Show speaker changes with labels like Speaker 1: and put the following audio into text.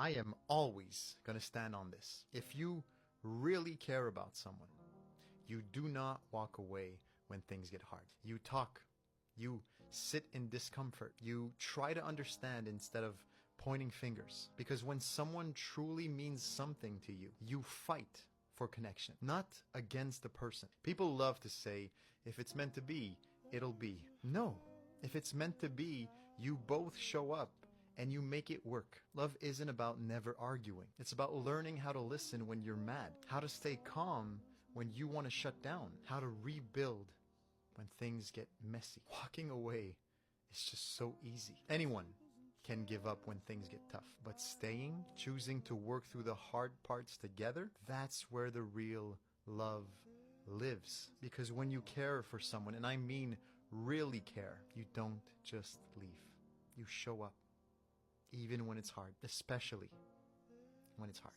Speaker 1: I am always going to stand on this. If you really care about someone, you do not walk away when things get hard. You talk. You sit in discomfort. You try to understand instead of pointing fingers. Because when someone truly means something to you, you fight for connection, not against the person. People love to say, if it's meant to be, it'll be. No. If it's meant to be, you both show up and you make it work. Love isn't about never arguing. It's about learning how to listen when you're mad, how to stay calm when you want to shut down, how to rebuild when things get messy. Walking away is just so easy. Anyone can give up when things get tough, but staying, choosing to work through the hard parts together, that's where the real love lives. Because when you care for someone, and I mean really care, you don't just leave. You show up, even when it's hard, especially when it's hard.